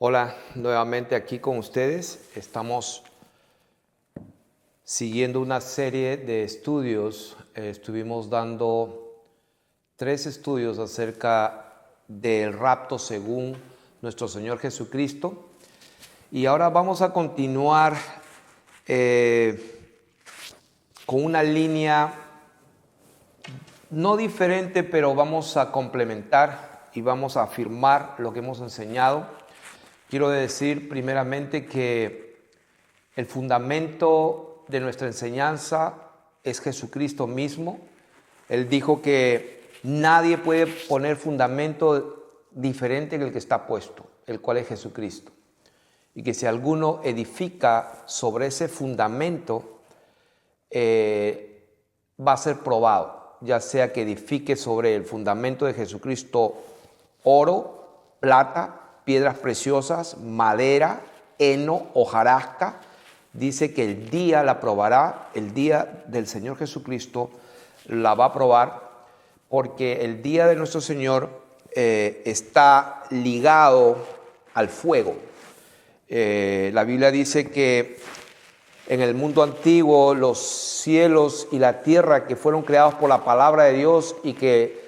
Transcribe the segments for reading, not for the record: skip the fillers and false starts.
Hola, nuevamente aquí con ustedes. Estamos siguiendo una serie de estudios. Estuvimos dando 3 estudios acerca del rapto según nuestro Señor Jesucristo. Y ahora vamos a continuar con una línea no diferente, pero vamos a complementar y vamos a afirmar lo que hemos enseñado. Quiero decir primeramente que el fundamento de nuestra enseñanza es Jesucristo mismo. Él dijo que nadie puede poner fundamento diferente que el que está puesto, el cual es Jesucristo. Y que si alguno edifica sobre ese fundamento, va a ser probado, ya sea que edifique sobre el fundamento de Jesucristo oro, plata, piedras preciosas, madera, heno, hojarasca. Dice que el día la probará, el día del Señor Jesucristo la va a probar, porque el día de nuestro Señor está ligado al fuego. La Biblia dice que en el mundo antiguo los cielos y la tierra que fueron creados por la palabra de Dios y que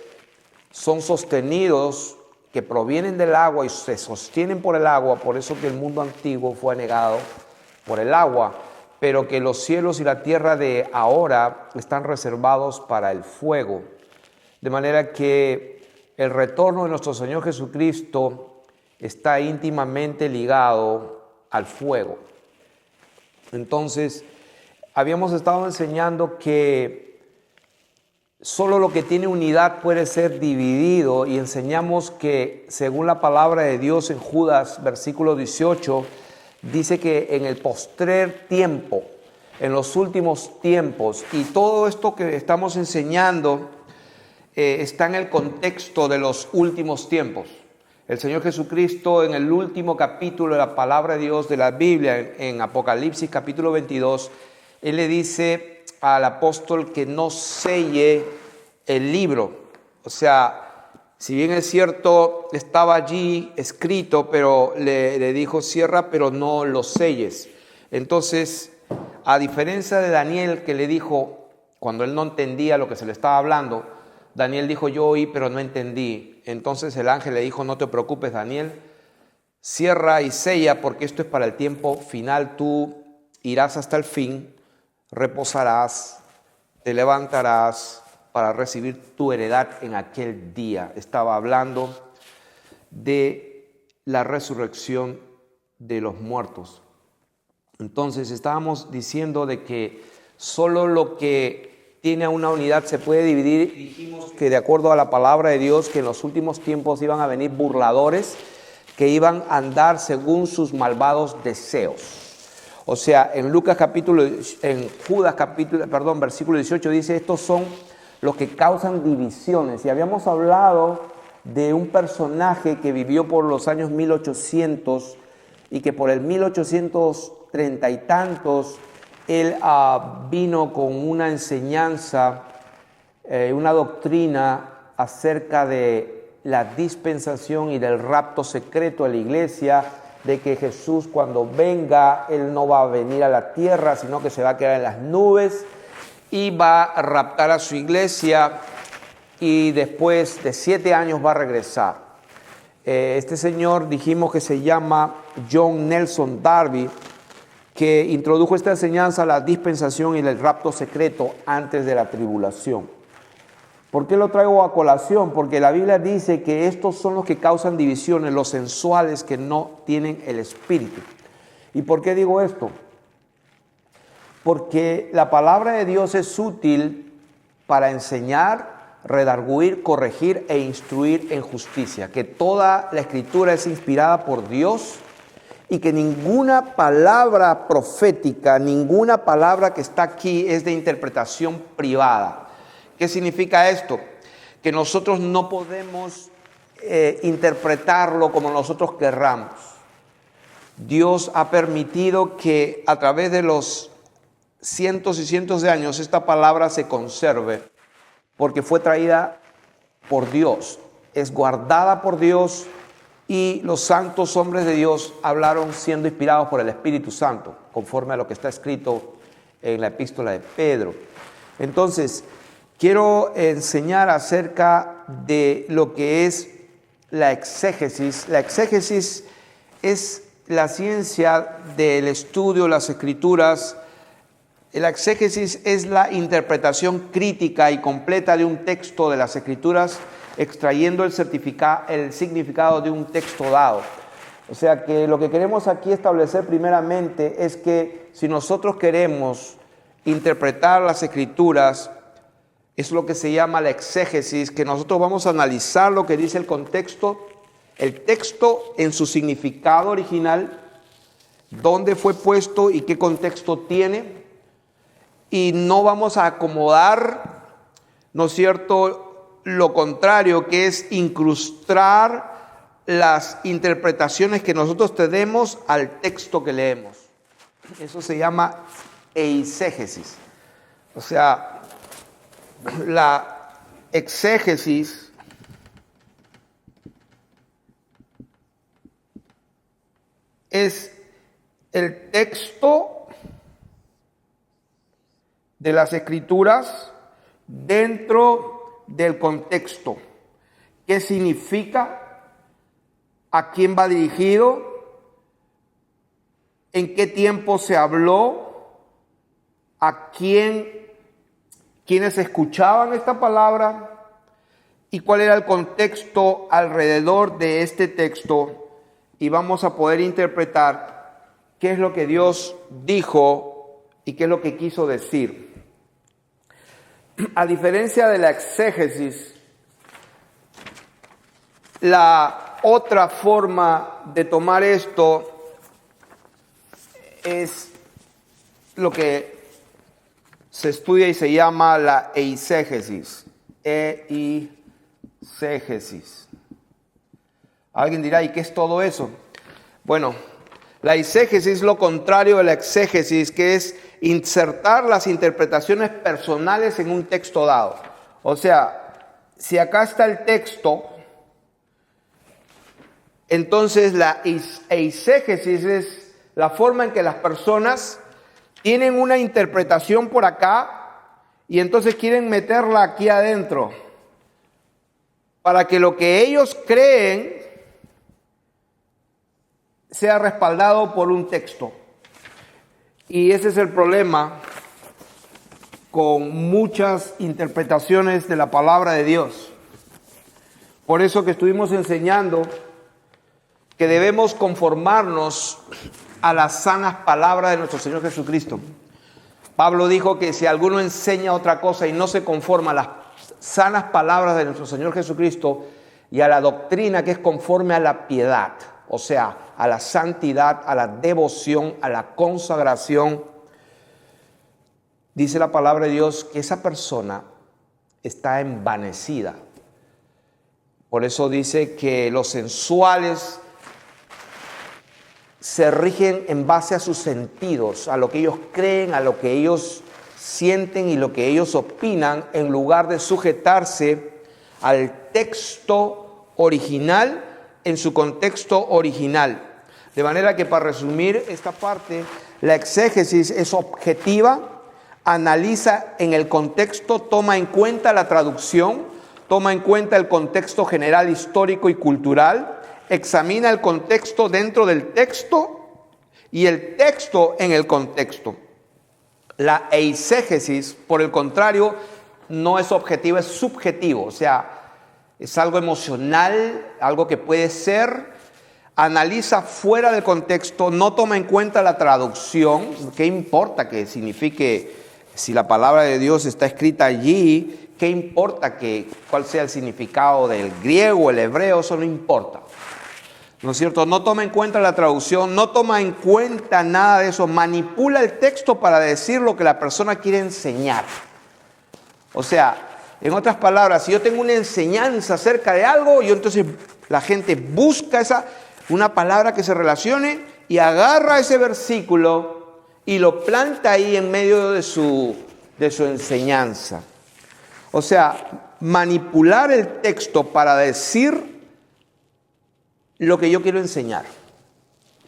son sostenidos, que provienen del agua y se sostienen por el agua, por eso que el mundo antiguo fue anegado por el agua, pero que los cielos y la tierra de ahora están reservados para el fuego. De manera que el retorno de nuestro Señor Jesucristo está íntimamente ligado al fuego. Entonces, habíamos estado enseñando que solo lo que tiene unidad puede ser dividido, y enseñamos que según la palabra de Dios en Judas, versículo 18, dice que en el postrer tiempo, en los últimos tiempos, y todo esto que estamos enseñando está en el contexto de los últimos tiempos. El Señor Jesucristo en el último capítulo de la palabra de Dios de la Biblia, en Apocalipsis capítulo 22, Él le dice al apóstol que no selle el libro. O sea, si bien es cierto, estaba allí escrito, pero le dijo cierra, pero no lo selles. Entonces, a diferencia de Daniel, que le dijo, cuando él no entendía lo que se le estaba hablando, Daniel dijo, yo oí, pero no entendí. Entonces el ángel le dijo, no te preocupes, Daniel, cierra y sella, porque esto es para el tiempo final. Tú irás hasta el fin, reposarás, te levantarás para recibir tu heredad en aquel día. Estaba hablando de la resurrección de los muertos. Entonces estábamos diciendo de que solo lo que tiene una unidad se puede dividir. Dijimos que de acuerdo a la palabra de Dios, que en los últimos tiempos iban a venir burladores que iban a andar según sus malvados deseos. O sea, en Judas versículo 18 dice, estos son los que causan divisiones. Y habíamos hablado de un personaje que vivió por los años 1800 y que por el 1830 y tantos él vino con una enseñanza, una doctrina acerca de la dispensación y del rapto secreto de la iglesia, de que Jesús cuando venga, Él no va a venir a la tierra, sino que se va a quedar en las nubes y va a raptar a su iglesia y después de 7 años va a regresar. Este señor dijimos que se llama John Nelson Darby, que introdujo esta enseñanza a la dispensación y el rapto secreto antes de la tribulación. ¿Por qué lo traigo a colación? Porque la Biblia dice que estos son los que causan divisiones, los sensuales que no tienen el Espíritu. ¿Y por qué digo esto? Porque la palabra de Dios es útil para enseñar, redarguir, corregir e instruir en justicia. Que toda la Escritura es inspirada por Dios y que ninguna palabra profética, ninguna palabra que está aquí es de interpretación privada. ¿Qué significa esto? Que nosotros no podemos interpretarlo como nosotros querramos. Dios ha permitido que a través de los cientos y cientos de años esta palabra se conserve, porque fue traída por Dios, es guardada por Dios y los santos hombres de Dios hablaron siendo inspirados por el Espíritu Santo, conforme a lo que está escrito en la epístola de Pedro. Entonces, quiero enseñar acerca de lo que es la exégesis. La exégesis es la ciencia del estudio de las Escrituras. La exégesis es la interpretación crítica y completa de un texto de las Escrituras, extrayendo el significado de un texto dado. O sea que lo que queremos aquí establecer primeramente es que si nosotros queremos interpretar las Escrituras, es lo que se llama la exégesis, que nosotros vamos a analizar lo que dice el texto en su significado original, dónde fue puesto y qué contexto tiene, y no vamos a acomodar, ¿no es cierto?, lo contrario, que es incrustar las interpretaciones que nosotros tenemos al texto que leemos. Eso se llama eisegesis. O sea, la exégesis es el texto de las Escrituras dentro del contexto. ¿Qué significa? ¿A quién va dirigido? ¿En qué tiempo se habló? ¿A quiénes escuchaban esta palabra? ¿Y cuál era el contexto alrededor de este texto? Y vamos a poder interpretar qué es lo que Dios dijo y qué es lo que quiso decir. A diferencia de la exégesis, la otra forma de tomar esto es lo que se estudia y se llama la eisegesis. Eisegesis. Alguien dirá, ¿y qué es todo eso? Bueno, la eisegesis es lo contrario de la exégesis, que es insertar las interpretaciones personales en un texto dado. O sea, si acá está el texto, entonces la eisegesis es la forma en que las personas tienen una interpretación por acá y entonces quieren meterla aquí adentro para que lo que ellos creen sea respaldado por un texto. Y ese es el problema con muchas interpretaciones de la palabra de Dios. Por eso que estuvimos enseñando que debemos conformarnos a las sanas palabras de nuestro Señor Jesucristo. Pablo dijo que si alguno enseña otra cosa y no se conforma a las sanas palabras de nuestro Señor Jesucristo y a la doctrina que es conforme a la piedad, o sea, a la santidad, a la devoción, a la consagración, dice la palabra de Dios que esa persona está envanecida. Por eso dice que los sensuales se rigen en base a sus sentidos, a lo que ellos creen, a lo que ellos sienten y lo que ellos opinan, en lugar de sujetarse al texto original en su contexto original. De manera que, para resumir esta parte, la exégesis es objetiva, analiza en el contexto, toma en cuenta la traducción, toma en cuenta el contexto general, histórico y cultural, examina el contexto dentro del texto y el texto en el contexto. La eisegesis, por el contrario, no es objetiva, es subjetivo, o sea, es algo emocional, algo que puede ser, analiza fuera del contexto, no toma en cuenta la traducción. ¿Qué importa que signifique? Si la palabra de Dios está escrita allí, ¿qué importa cuál sea el significado del griego o el hebreo? Eso no importa, ¿no es cierto? No toma en cuenta la traducción, no toma en cuenta nada de eso, manipula el texto para decir lo que la persona quiere enseñar. O sea, en otras palabras, si yo tengo una enseñanza acerca de algo, yo entonces la gente busca una palabra que se relacione y agarra ese versículo y lo planta ahí en medio de su enseñanza. O sea, manipular el texto para decir lo que yo quiero enseñar.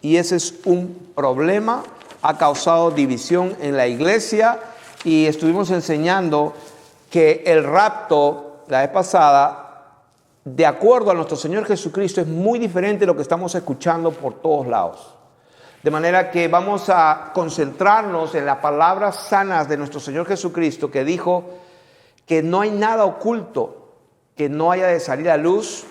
Y ese es un problema, ha causado división en la iglesia y estuvimos enseñando que el rapto, la vez pasada, de acuerdo a nuestro Señor Jesucristo, es muy diferente de lo que estamos escuchando por todos lados. De manera que vamos a concentrarnos en las palabras sanas de nuestro Señor Jesucristo, que dijo que no hay nada oculto que no haya de salir a luz,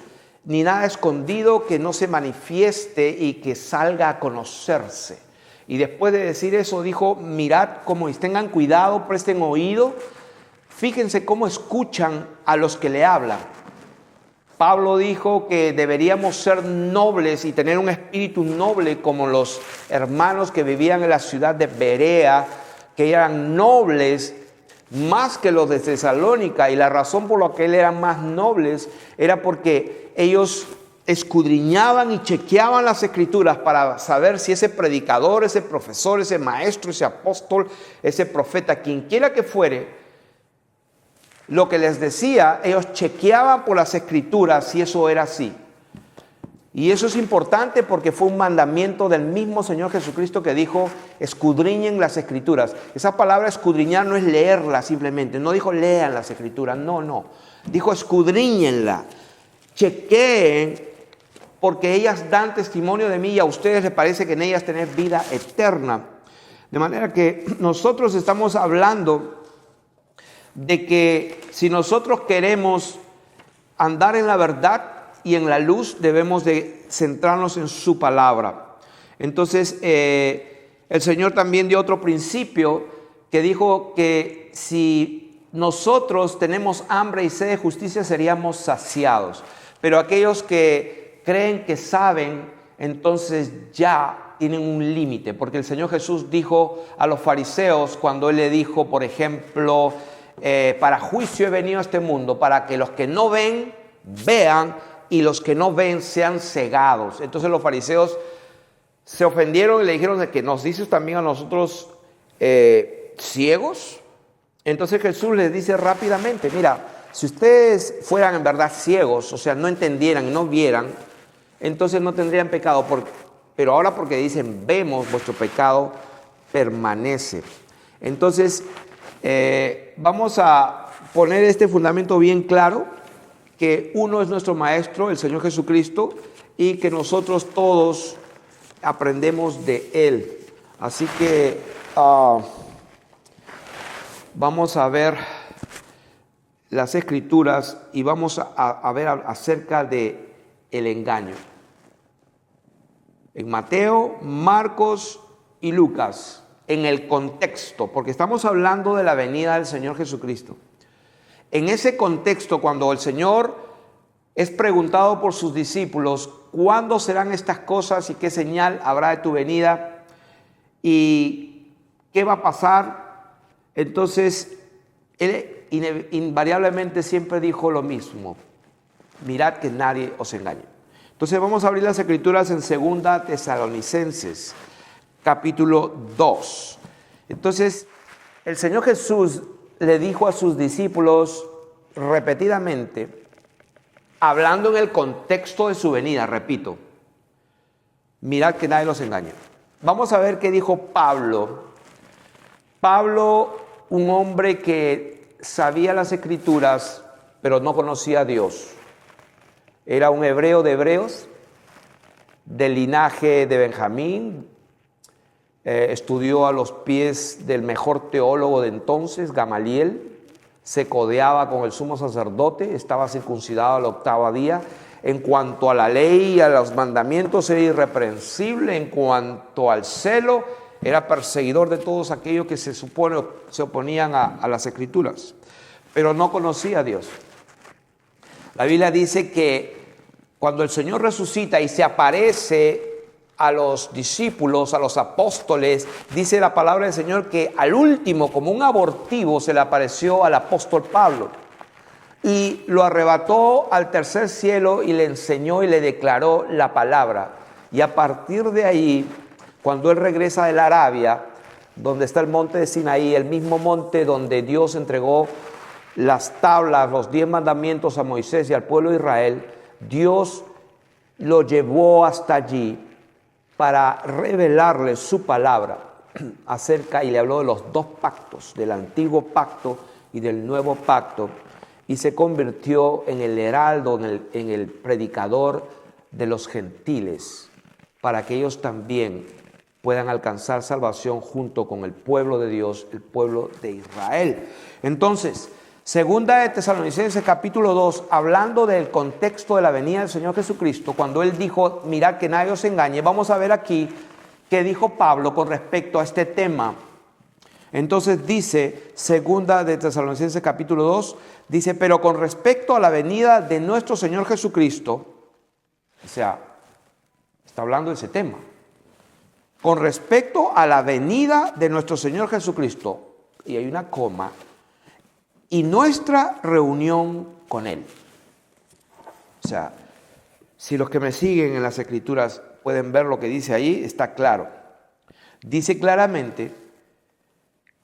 ni nada escondido que no se manifieste y que salga a conocerse. Y después de decir eso dijo, mirad cómo tengan cuidado, presten oído, fíjense cómo escuchan a los que le hablan. Pablo dijo que deberíamos ser nobles y tener un espíritu noble como los hermanos que vivían en la ciudad de Berea, que eran nobles más que los de Tesalónica, y la razón por la que eran más nobles era porque ellos escudriñaban y chequeaban las escrituras para saber si ese predicador, ese profesor, ese maestro, ese apóstol, ese profeta, quien quiera que fuere, lo que les decía, ellos chequeaban por las escrituras si eso era así. Y eso es importante porque fue un mandamiento del mismo Señor Jesucristo que dijo, escudriñen las escrituras. Esa palabra escudriñar no es leerla simplemente, no dijo lean las escrituras, no. Dijo escudriñenla, chequeen, porque ellas dan testimonio de mí y a ustedes les parece que en ellas tener vida eterna. De manera que nosotros estamos hablando de que si nosotros queremos andar en la verdad y en la luz, debemos de centrarnos en su palabra. Entonces, el Señor también dio otro principio que dijo que si nosotros tenemos hambre y sed de justicia, seríamos saciados. Pero aquellos que creen que saben, entonces ya tienen un límite. Porque el Señor Jesús dijo a los fariseos, cuando Él le dijo, por ejemplo, para juicio he venido a este mundo, para que los que no ven, vean, y los que no ven sean cegados. Entonces los fariseos se ofendieron y le dijeron de que nos dices también a nosotros ciegos. Entonces Jesús les dice rápidamente, mira, si ustedes fueran en verdad ciegos, o sea, no entendieran, no vieran, entonces no tendrían pecado. Pero ahora porque dicen vemos, vuestro pecado permanece. Entonces vamos a poner este fundamento bien claro, que uno es nuestro Maestro, el Señor Jesucristo, y que nosotros todos aprendemos de Él. Así que vamos a ver las Escrituras y vamos a ver acerca de el engaño. En Mateo, Marcos y Lucas, en el contexto, porque estamos hablando de la venida del Señor Jesucristo. En ese contexto, cuando el Señor es preguntado por sus discípulos, ¿cuándo serán estas cosas y qué señal habrá de tu venida? ¿Y qué va a pasar? Entonces, Él invariablemente siempre dijo lo mismo. Mirad que nadie os engañe. Entonces vamos a abrir las Escrituras en 2 Tesalonicenses, capítulo 2. Entonces, el Señor Jesús le dijo a sus discípulos repetidamente, hablando en el contexto de su venida, repito, mirad que nadie los engañe. Vamos a ver qué dijo Pablo. Pablo, un hombre que sabía las Escrituras, pero no conocía a Dios. Era un hebreo de hebreos, del linaje de Benjamín. Estudió a los pies del mejor teólogo de entonces, Gamaliel. Se codeaba con el sumo sacerdote, estaba circuncidado al 8º día. En cuanto a la ley y a los mandamientos era irreprensible. En cuanto al celo, era perseguidor de todos aquellos que se oponían a las Escrituras. Pero no conocía a Dios. La Biblia dice que cuando el Señor resucita y se aparece a los discípulos, a los apóstoles, dice la palabra del Señor que al último, como un abortivo, se le apareció al apóstol Pablo y lo arrebató al tercer cielo y le enseñó y le declaró la palabra. Y a partir de ahí, cuando él regresa de la Arabia, donde está el monte de Sinaí, el mismo monte donde Dios entregó las tablas, los 10 mandamientos a Moisés y al pueblo de Israel, Dios lo llevó hasta allí para revelarle su palabra acerca, y le habló de los dos pactos, del antiguo pacto y del nuevo pacto, y se convirtió en el heraldo, en el predicador de los gentiles, para que ellos también puedan alcanzar salvación junto con el pueblo de Dios, el pueblo de Israel. Entonces, segunda de Tesalonicenses capítulo 2, hablando del contexto de la venida del Señor Jesucristo, cuando Él dijo, mirad que nadie os engañe, vamos a ver aquí qué dijo Pablo con respecto a este tema. Entonces dice, segunda de Tesalonicenses capítulo 2, dice, pero con respecto a la venida de nuestro Señor Jesucristo, o sea, está hablando de ese tema. Con respecto a la venida de nuestro Señor Jesucristo, y hay una coma, y nuestra reunión con Él. O sea, si los que me siguen en las Escrituras pueden ver lo que dice ahí, está claro. Dice claramente,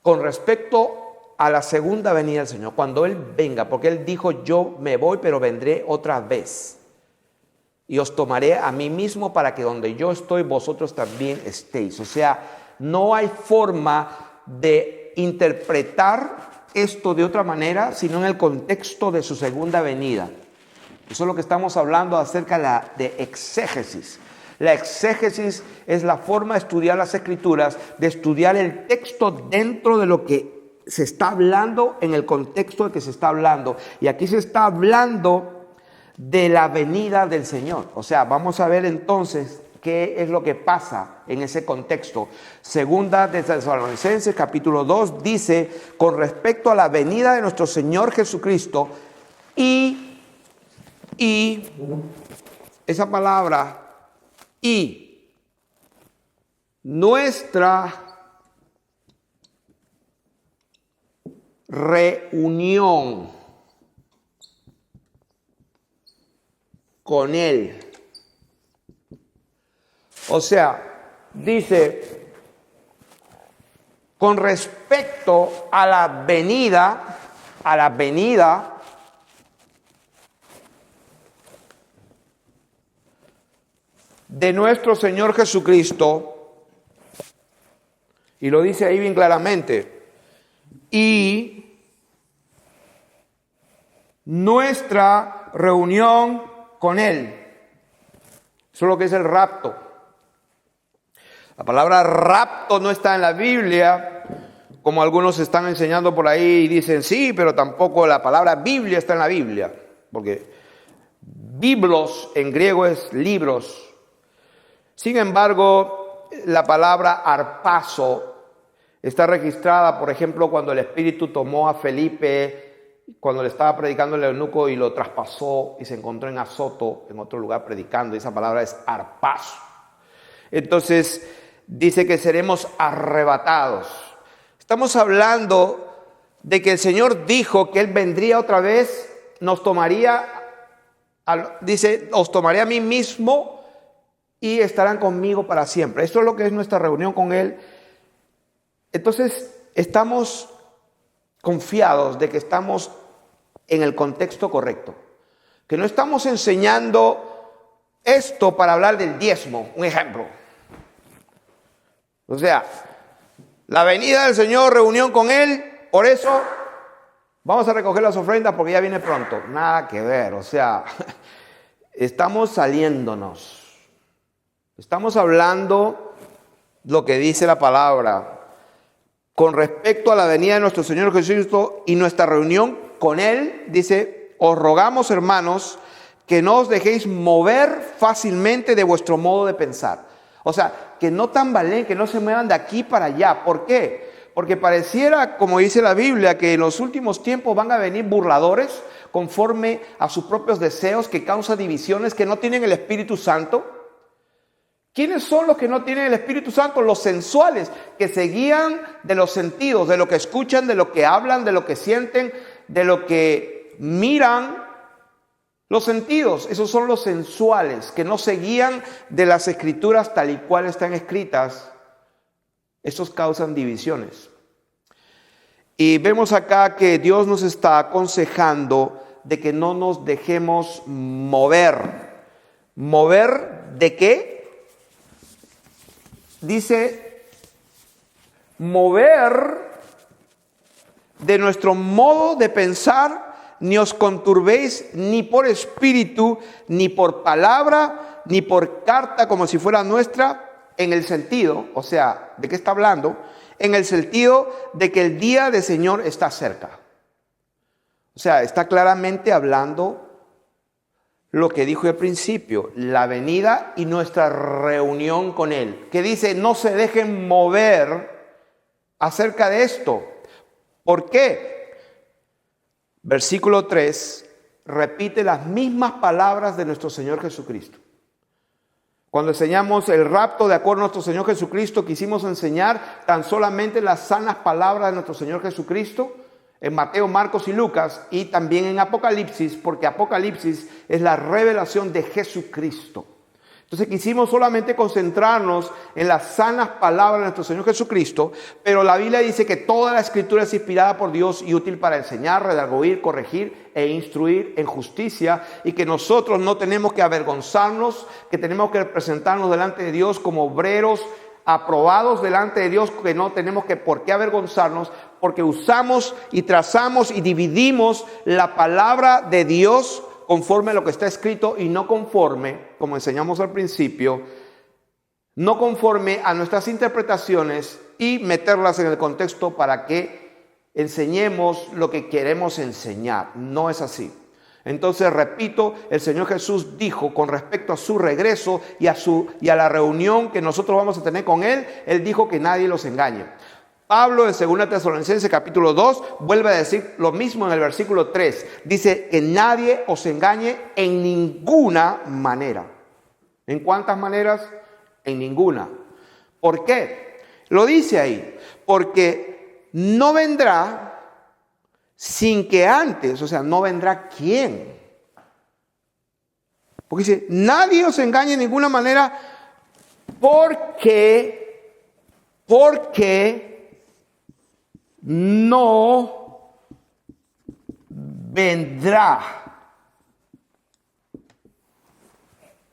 con respecto a la segunda venida del Señor, cuando Él venga, porque Él dijo, yo me voy, pero vendré otra vez. Y os tomaré a mí mismo para que donde yo estoy, vosotros también estéis. O sea, no hay forma de interpretar esto de otra manera, sino en el contexto de su segunda venida. Eso es lo que estamos hablando acerca de exégesis. La exégesis es la forma de estudiar las Escrituras, de estudiar el texto dentro de lo que se está hablando, en el contexto de que se está hablando. Y aquí se está hablando de la venida del Señor. O sea, vamos a ver entonces qué es lo que pasa en ese contexto. Segunda de Tesalonicenses capítulo 2 dice, con respecto a la venida de nuestro Señor Jesucristo y esa palabra y nuestra reunión con Él. O sea, dice, con respecto a la venida de nuestro Señor Jesucristo, y lo dice ahí bien claramente, y nuestra reunión con Él. Eso es lo que es el rapto. La palabra rapto no está en la Biblia, como algunos están enseñando por ahí y dicen sí, pero tampoco la palabra Biblia está en la Biblia, porque biblos en griego es libros. Sin embargo, la palabra arpazo está registrada, por ejemplo, cuando el Espíritu tomó a Felipe, cuando le estaba predicando el eunuco y lo traspasó y se encontró en Azoto, en otro lugar predicando, y esa palabra es arpazo. Entonces, dice que seremos arrebatados. Estamos hablando de que el Señor dijo que Él vendría otra vez, nos tomaría, dice, os tomaré a mí mismo y estarán conmigo para siempre. Esto es lo que es nuestra reunión con Él. Entonces, estamos confiados de que estamos en el contexto correcto, que no estamos enseñando esto para hablar del diezmo, un ejemplo. O sea, la venida del Señor, reunión con Él, por eso vamos a recoger las ofrendas porque ya viene pronto. Nada que ver, o sea, estamos saliéndonos. Estamos hablando lo que dice la palabra con respecto a la venida de nuestro Señor Jesucristo y nuestra reunión con Él. Dice, os rogamos, hermanos, que no os dejéis mover fácilmente de vuestro modo de pensar. O sea, que no tambaleen, que no se muevan de aquí para allá. ¿Por qué? Porque pareciera, como dice la Biblia, que en los últimos tiempos van a venir burladores conforme a sus propios deseos, que causan divisiones, que no tienen el Espíritu Santo. ¿Quiénes son los que no tienen el Espíritu Santo? Los sensuales, que se guían de los sentidos, de lo que escuchan, de lo que hablan, de lo que sienten, de lo que miran. Los sentidos, esos son los sensuales, que no se guían de las Escrituras tal y cual están escritas. Esos causan divisiones. Y vemos acá que Dios nos está aconsejando de que no nos dejemos mover ¿Mover de qué? Dice, mover de nuestro modo de pensar, ni os conturbéis ni por espíritu, ni por palabra, ni por carta como si fuera nuestra, en el sentido, o sea, ¿de qué está hablando? En el sentido de que el día del Señor está cerca. O sea, está claramente hablando lo que dijo al principio, la venida y nuestra reunión con Él. Que dice, no se dejen mover acerca de esto. ¿Por qué? Versículo 3 repite las mismas palabras de nuestro Señor Jesucristo. Cuando enseñamos el rapto de acuerdo a nuestro Señor Jesucristo, quisimos enseñar tan solamente las sanas palabras de nuestro Señor Jesucristo en Mateo, Marcos y Lucas, y también en Apocalipsis, porque Apocalipsis es la revelación de Jesucristo. Entonces quisimos solamente concentrarnos en las sanas palabras de nuestro Señor Jesucristo, pero la Biblia dice que toda la Escritura es inspirada por Dios y útil para enseñar, redarguir, corregir e instruir en justicia, y que nosotros no tenemos que avergonzarnos, que tenemos que presentarnos delante de Dios como obreros aprobados delante de Dios, que no tenemos que por qué avergonzarnos, porque usamos y trazamos y dividimos la palabra de Dios conforme a lo que está escrito y no conforme, como enseñamos al principio, no conforme a nuestras interpretaciones y meterlas en el contexto para que enseñemos lo que queremos enseñar. No es así. Entonces, repito, el Señor Jesús dijo con respecto a su regreso y a la reunión que nosotros vamos a tener con Él, Él dijo que nadie los engañe. Pablo en 2 Tesalonicenses capítulo 2 vuelve a decir lo mismo en el versículo 3. Dice que nadie os engañe en ninguna manera. ¿En cuántas maneras? En ninguna. ¿Por qué? Lo dice ahí. Porque no vendrá sin que antes, o sea, no vendrá ¿quién? Porque dice, nadie os engañe en ninguna manera porque no vendrá.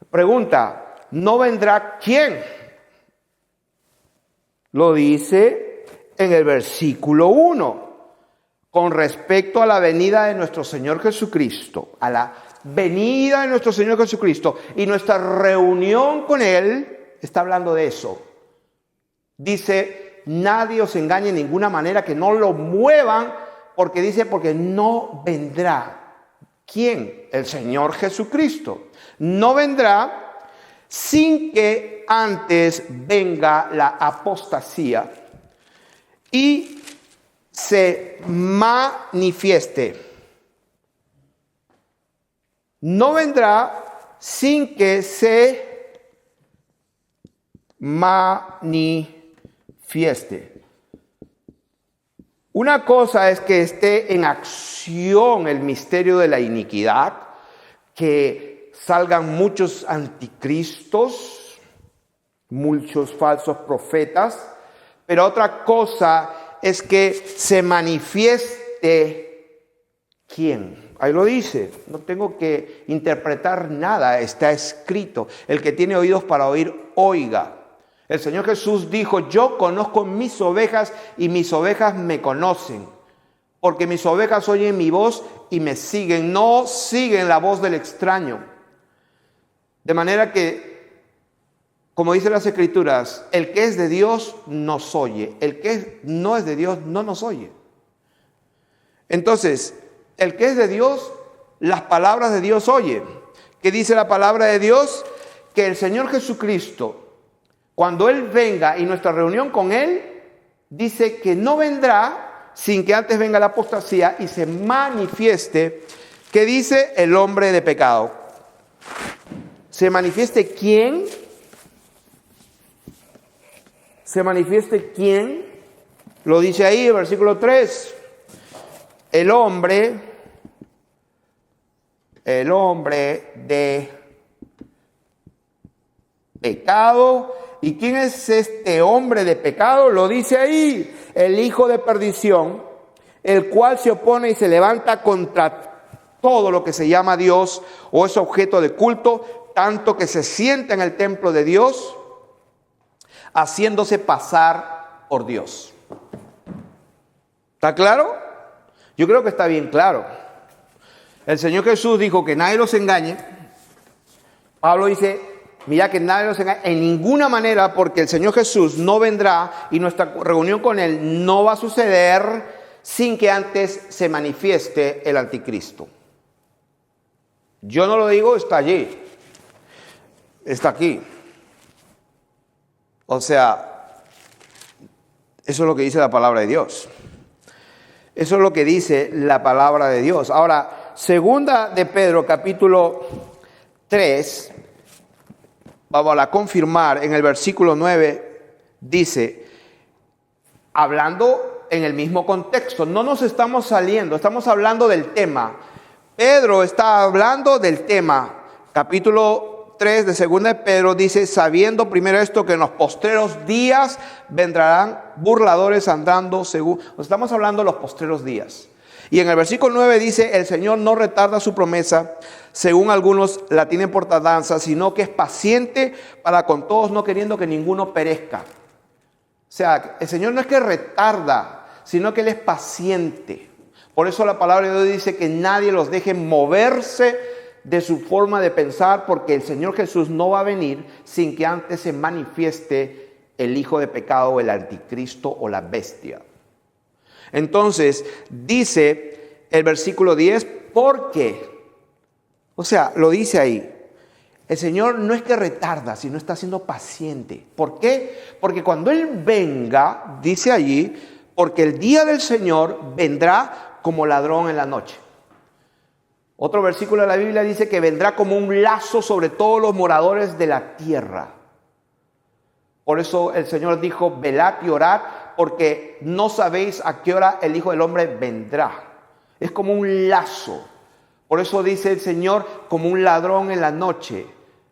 Pregunta, ¿no vendrá quién? Lo dice en el versículo 1. Con respecto a la venida de nuestro Señor Jesucristo, a la venida de nuestro Señor Jesucristo y nuestra reunión con Él, está hablando de eso. Dice, nadie os engañe en ninguna manera, que no lo muevan, porque dice, porque no vendrá. ¿Quién? El Señor Jesucristo. No vendrá sin que antes venga la apostasía y se manifieste. No vendrá sin que se manifieste. Una cosa es que esté en acción el misterio de la iniquidad, que salgan muchos anticristos, muchos falsos profetas, pero otra cosa es que se manifieste ¿quién? Ahí lo dice, no tengo que interpretar nada, está escrito. El que tiene oídos para oír, oiga. El Señor Jesús dijo, yo conozco mis ovejas y mis ovejas me conocen, porque mis ovejas oyen mi voz y me siguen, no siguen la voz del extraño. De manera que, como dicen las Escrituras, el que es de Dios nos oye, el que no es de Dios no nos oye. Entonces, el que es de Dios, las palabras de Dios oye. ¿Qué dice la palabra de Dios? Que el Señor Jesucristo, cuando Él venga y nuestra reunión con Él, dice que no vendrá sin que antes venga la apostasía y se manifieste, ¿qué dice? El hombre de pecado. ¿Se manifieste quién? ¿Se manifieste quién? Lo dice ahí el versículo 3. El hombre de pecado. ¿Y quién es este hombre de pecado? Lo dice ahí, el hijo de perdición, el cual se opone y se levanta contra todo lo que se llama Dios o es objeto de culto, tanto que se sienta en el templo de Dios, haciéndose pasar por Dios. ¿Está claro? Yo creo que está bien claro. El Señor Jesús dijo que nadie los engañe. Pablo dice, mira que nadie los engañe en ninguna manera, porque el Señor Jesús no vendrá y nuestra reunión con Él no va a suceder sin que antes se manifieste el anticristo. Yo no lo digo, está allí. Está aquí. O sea, eso es lo que dice la palabra de Dios. Eso es lo que dice la palabra de Dios. Ahora, segunda de Pedro, capítulo 3, vamos a confirmar en el versículo 9, dice, hablando en el mismo contexto, no nos estamos saliendo, estamos hablando del tema. Pedro está hablando del tema. Capítulo 3 de segunda de Pedro dice, sabiendo primero esto, que en los postreros días vendrán burladores andando según... Estamos hablando de los postreros días. Y en el versículo 9 dice, el Señor no retarda su promesa, según algunos la tienen por tardanza, sino que es paciente para con todos, no queriendo que ninguno perezca. O sea, el Señor no es que retarda, sino que Él es paciente. Por eso la palabra de Dios dice que nadie los deje moverse de su forma de pensar, porque el Señor Jesús no va a venir sin que antes se manifieste el hijo de pecado o el anticristo o la bestia. Entonces, dice el versículo 10, ¿por qué? O sea, lo dice ahí. El Señor no es que retarda, sino está siendo paciente. ¿Por qué? Porque cuando Él venga, dice allí, porque el día del Señor vendrá como ladrón en la noche. Otro versículo de la Biblia dice que vendrá como un lazo sobre todos los moradores de la tierra. Por eso el Señor dijo, velad y orad, porque no sabéis a qué hora el Hijo del Hombre vendrá. Es como un lazo. Por eso dice el Señor, como un ladrón en la noche.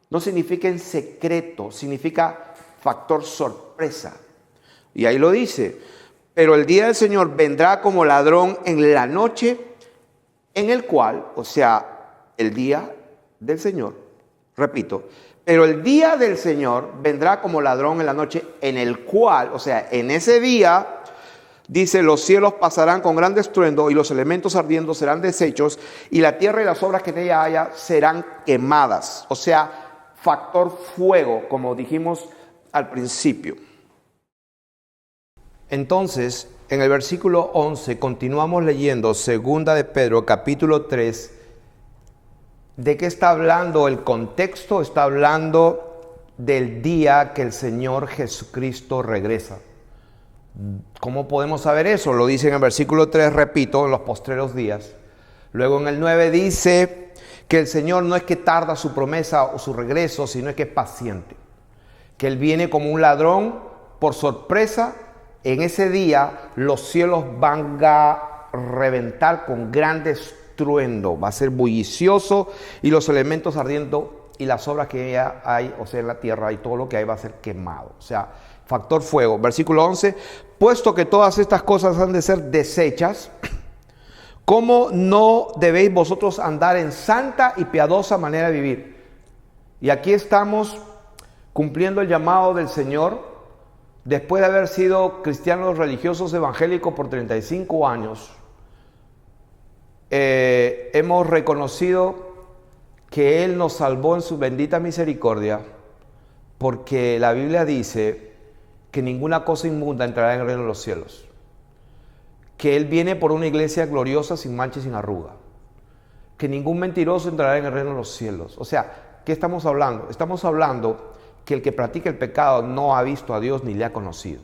No significa en secreto, significa factor sorpresa. Y ahí lo dice. Pero el día del Señor vendrá como ladrón en la noche, en el cual, o sea, el día del Señor, repito, pero el día del Señor vendrá como ladrón en la noche, en el cual, o sea, en ese día, dice, los cielos pasarán con gran estruendo y los elementos ardiendo serán deshechos y la tierra y las obras que en ella haya serán quemadas. O sea, factor fuego, como dijimos al principio. Entonces, en el versículo 11 continuamos leyendo segunda de Pedro, capítulo 3. ¿De qué está hablando el contexto? Está hablando del día que el Señor Jesucristo regresa. ¿Cómo podemos saber eso? Lo dice en el versículo 3, repito, en los postreros días. Luego en el 9 dice que el Señor no es que tarda su promesa o su regreso, sino es que es paciente. Que Él viene como un ladrón por sorpresa. En ese día los cielos van a reventar con gran estruendo, va a ser bullicioso y los elementos ardiendo y las obras que hay, o sea, en la tierra y todo lo que hay va a ser quemado. O sea, factor fuego. Versículo 11, puesto que todas estas cosas han de ser deshechas, ¿cómo no debéis vosotros andar en santa y piadosa manera de vivir? Y aquí estamos cumpliendo el llamado del Señor. Después de haber sido cristianos religiosos evangélicos por 35 años, hemos reconocido que Él nos salvó en su bendita misericordia, porque la Biblia dice que ninguna cosa inmunda entrará en el reino de los cielos, que Él viene por una iglesia gloriosa, sin mancha y sin arruga, que ningún mentiroso entrará en el reino de los cielos. O sea, ¿qué estamos hablando? Estamos hablando que el que practica el pecado no ha visto a Dios ni le ha conocido.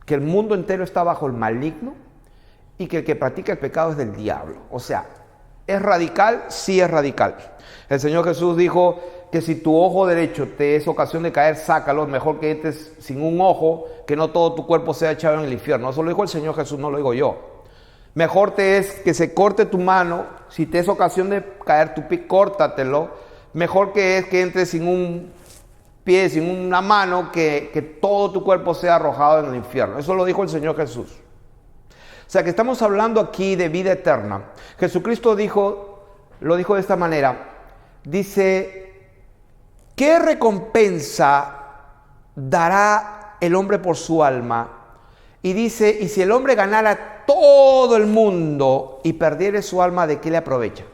Que el mundo entero está bajo el maligno y que el que practica el pecado es del diablo. O sea, ¿es radical? Sí es radical. El Señor Jesús dijo que si tu ojo derecho te es ocasión de caer, sácalo. Mejor que entres sin un ojo, que no todo tu cuerpo sea echado en el infierno. Eso lo dijo el Señor Jesús, no lo digo yo. Mejor te es que se corte tu mano. Si te es ocasión de caer tu pie, córtatelo. Mejor que es que entres sin un pie, sin una mano, que todo tu cuerpo sea arrojado en el infierno. Eso lo dijo el Señor Jesús. sea que estamos hablando aquí de vida eterna. Jesucristo lo dijo de esta manera. Dice, ¿qué recompensa dará el hombre por su alma? Y dice, y si el hombre ganara todo el mundo y perdiere su alma, ¿de qué le aprovecha?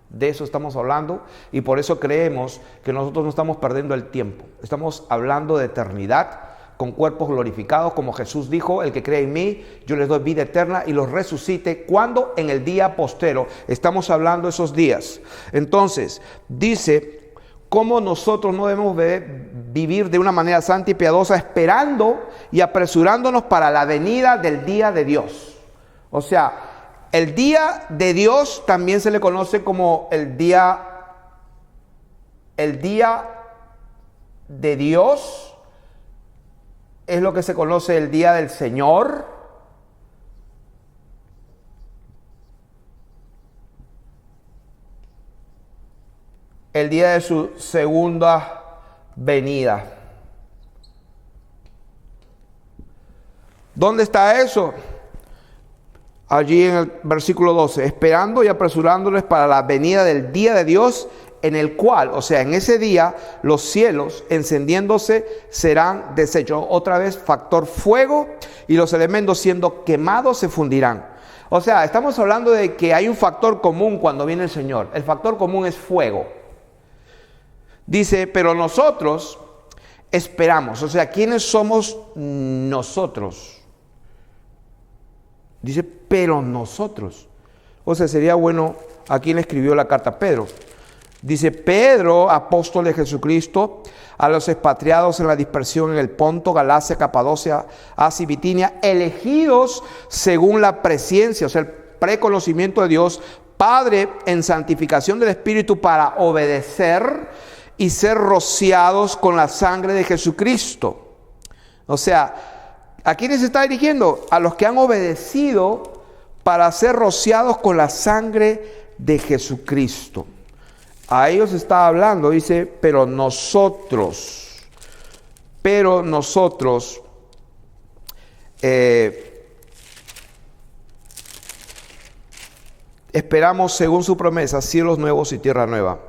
De eso estamos hablando y por eso creemos que nosotros no estamos perdiendo el tiempo. Estamos hablando de eternidad con cuerpos glorificados, como Jesús dijo, el que cree en mí, yo les doy vida eterna y los resucite. ¿Cuándo? En el día postero. Estamos hablando de esos días. Entonces, dice cómo nosotros no debemos vivir de una manera santa y piadosa, esperando y apresurándonos para la venida del día de Dios. O sea, el día de Dios también se le conoce como el día de Dios, es lo que se conoce el día del Señor. El día de su segunda venida. ¿Dónde está eso? Allí en el versículo 12, esperando y apresurándoles para la venida del día de Dios, en el cual, o sea, en ese día, los cielos encendiéndose serán deshechos. Otra vez, factor fuego, y los elementos siendo quemados se fundirán. O sea, estamos hablando de que hay un factor común cuando viene el Señor. El factor común es fuego. Dice, pero nosotros esperamos. O sea, ¿quiénes somos nosotros? Dice, pero nosotros. O sea, sería bueno, ¿a quién le escribió la carta? Pedro. Dice, Pedro, apóstol de Jesucristo, a los expatriados en la dispersión en el Ponto, Galacia, Capadocia, Asia y Bitinia, elegidos según la presciencia, o sea, el preconocimiento de Dios, Padre, en santificación del Espíritu para obedecer y ser rociados con la sangre de Jesucristo. O sea, ¿a quiénes se está dirigiendo? A los que han obedecido para ser rociados con la sangre de Jesucristo. A ellos está hablando, dice, pero nosotros esperamos según su promesa cielos nuevos y tierra nueva.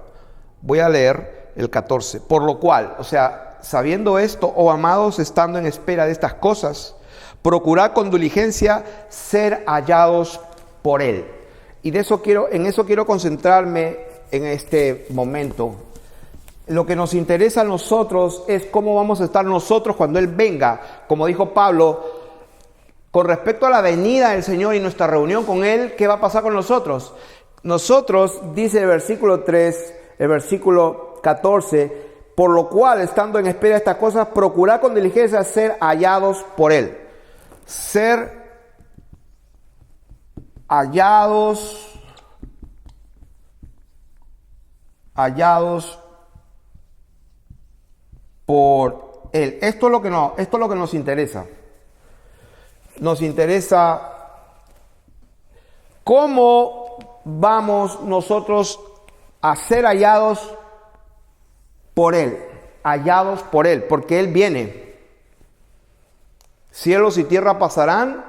Voy a leer el 14. Por lo cual, o sea, sabiendo esto, oh amados, estando en espera de estas cosas, procurad con diligencia ser hallados por Él. Y en eso quiero concentrarme en este momento. Lo que nos interesa a nosotros es cómo vamos a estar nosotros cuando Él venga. Como dijo Pablo, con respecto a la venida del Señor y nuestra reunión con Él, ¿qué va a pasar con nosotros? Nosotros, dice el versículo 3, el versículo 14, por lo cual, estando en espera de estas cosas, procurad con diligencia ser hallados por Él. Ser hallados por Él. Esto es lo que nos interesa. Nos interesa cómo vamos nosotros a ser hallados por Él. Hallados por Él, porque Él viene. Cielos y tierra pasarán,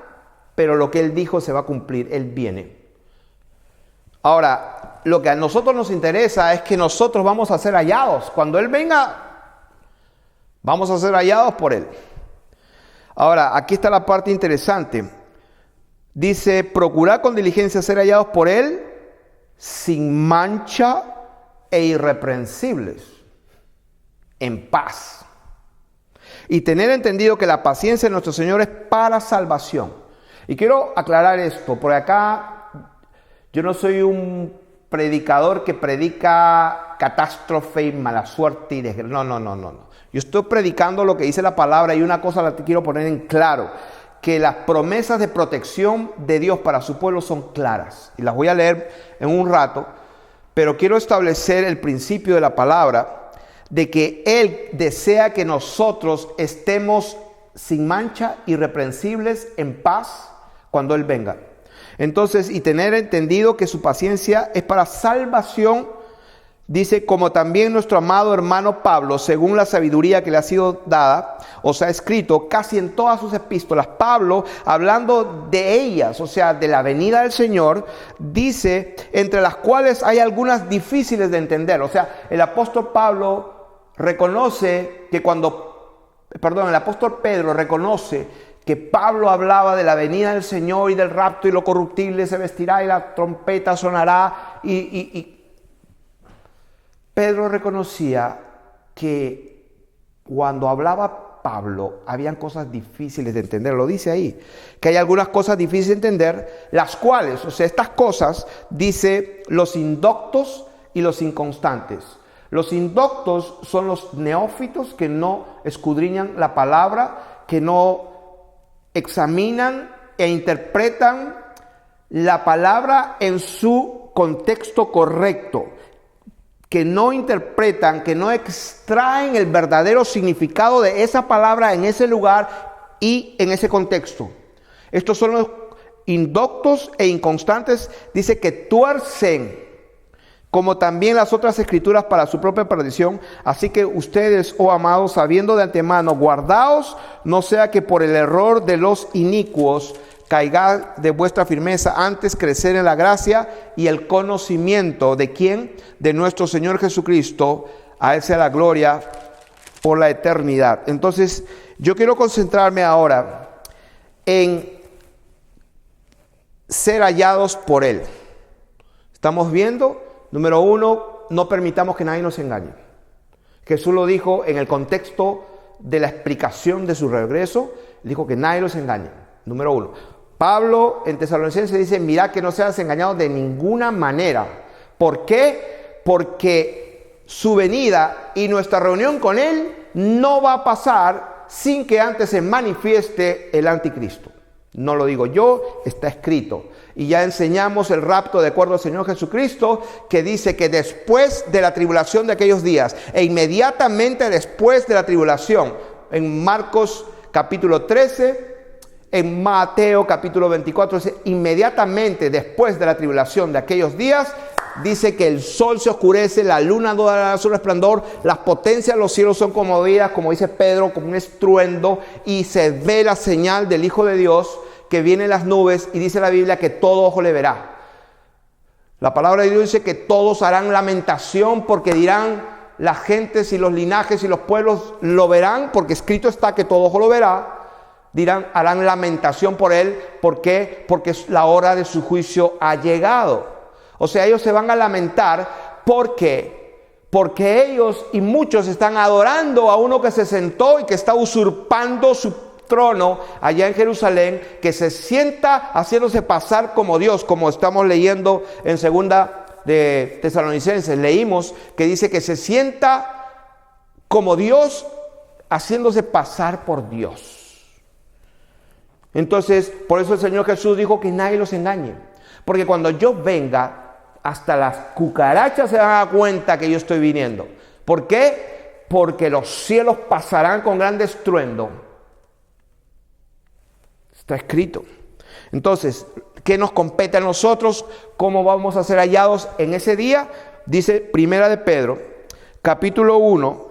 pero lo que Él dijo se va a cumplir. Él viene. Ahora, lo que a nosotros nos interesa es que nosotros vamos a ser hallados. Cuando Él venga, vamos a ser hallados por Él. Ahora, aquí está la parte interesante. Dice, procurad con diligencia ser hallados por Él sin mancha e irreprensibles, en paz. Y tener entendido que la paciencia de nuestro Señor es para salvación. Y quiero aclarar esto, por acá yo no soy un predicador que predica catástrofe y mala suerte y desgracia. No. Yo estoy predicando lo que dice la palabra y una cosa la quiero poner en claro, que las promesas de protección de Dios para su pueblo son claras. Y las voy a leer en un rato, pero quiero establecer el principio de la palabra de que Él desea que nosotros estemos sin mancha, irreprensibles, en paz cuando Él venga. Entonces, y tener entendido que su paciencia es para salvación Dice, como también nuestro amado hermano Pablo, según la sabiduría que le ha sido dada, os ha escrito casi en todas sus epístolas. Pablo, hablando de ellas, o sea, de la venida del Señor, dice, entre las cuales hay algunas difíciles de entender. O sea, el apóstol Pablo reconoce que el apóstol Pedro reconoce que Pablo hablaba de la venida del Señor y del rapto y lo corruptible se vestirá y la trompeta sonará y Pedro reconocía que cuando hablaba Pablo habían cosas difíciles de entender, lo dice ahí, que hay algunas cosas difíciles de entender, las cuales, o sea, estas cosas, dice, los indoctos y los inconstantes. Los indoctos son los neófitos que no escudriñan la palabra, que no examinan e interpretan la palabra en su contexto correcto, que no interpretan, que no extraen el verdadero significado de esa palabra en ese lugar y en ese contexto. Estos son los indoctos e inconstantes, dice que tuercen, como también las otras escrituras para su propia perdición. Así que ustedes, oh amados, sabiendo de antemano, guardaos, no sea que por el error de los inicuos caiga de vuestra firmeza, antes crecer en la gracia y el conocimiento de quién, de nuestro Señor Jesucristo. A Él sea la gloria por la eternidad. Entonces, yo quiero concentrarme ahora en ser hallados por Él. Estamos viendo, número uno, no permitamos que nadie nos engañe. Jesús lo dijo en el contexto de la explicación de su regreso, dijo que nadie los engañe. Número uno. Pablo en Tesalonicenses dice, mirad que no seas engañados de ninguna manera. ¿Por qué? Porque su venida y nuestra reunión con Él no va a pasar sin que antes se manifieste el anticristo. No lo digo yo, está escrito. Y ya enseñamos el rapto de acuerdo al Señor Jesucristo, que dice que después de la tribulación de aquellos días, e inmediatamente después de la tribulación, en Marcos capítulo 13, en Mateo capítulo 24, dice, inmediatamente después de la tribulación de aquellos días, dice que el sol se oscurece, la luna no dará su resplandor, las potencias de los cielos son conmovidas, como dice Pedro, como un estruendo, y se ve la señal del Hijo de Dios que viene en las nubes, y dice la Biblia que todo ojo le verá. La palabra de Dios dice que todos harán lamentación, porque dirán las gentes y los linajes y los pueblos lo verán, porque escrito está que todo ojo lo verá. Dirán, harán lamentación por él. ¿Por qué? Porque la hora de su juicio ha llegado. O sea, ellos se van a lamentar. ¿Por qué? Porque ellos y muchos están adorando a uno que se sentó y que está usurpando su trono allá en Jerusalén, que se sienta haciéndose pasar como Dios, como estamos leyendo en segunda de Tesalonicenses. Leímos que dice que se sienta como Dios haciéndose pasar por Dios. Entonces, por eso el Señor Jesús dijo que nadie los engañe. Porque cuando yo venga, hasta las cucarachas se van a dar cuenta que yo estoy viniendo. ¿Por qué? Porque los cielos pasarán con gran estruendo. Está escrito. Entonces, ¿qué nos compete a nosotros? ¿Cómo vamos a ser hallados en ese día? Dice Primera de Pedro, capítulo 1,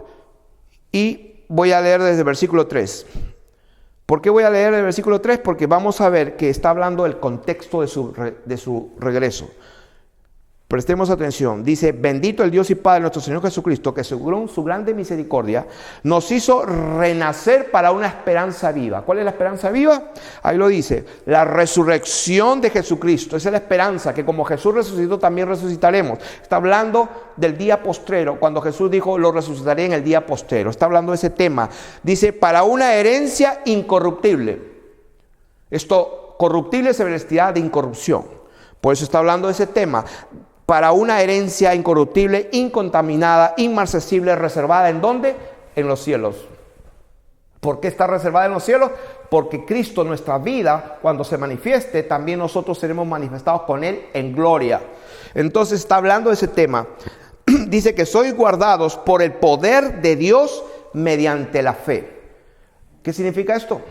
y voy a leer desde el versículo 3. ¿Por qué voy a leer el versículo 3? Porque vamos a ver que está hablando del contexto de su regreso. Prestemos atención. Dice, bendito el Dios y Padre nuestro Señor Jesucristo, que según su grande misericordia nos hizo renacer para una esperanza viva. ¿Cuál es la esperanza viva? Ahí lo dice, la resurrección de Jesucristo. Esa es la esperanza, que como Jesús resucitó también resucitaremos. Está hablando del día postrero, cuando Jesús dijo, lo resucitaré en el día postrero. Está hablando de ese tema. Dice, para una herencia incorruptible. Esto, corruptible se vestirá de incorrupción. Por eso está hablando de ese tema. Para una herencia incorruptible, incontaminada, inmarcesible, reservada, ¿en dónde? En los cielos. ¿Por qué está reservada en los cielos? Porque Cristo, nuestra vida, cuando se manifieste, también nosotros seremos manifestados con Él en gloria. Entonces está hablando de ese tema. Dice que sois guardados por el poder de Dios mediante la fe. ¿Qué significa esto?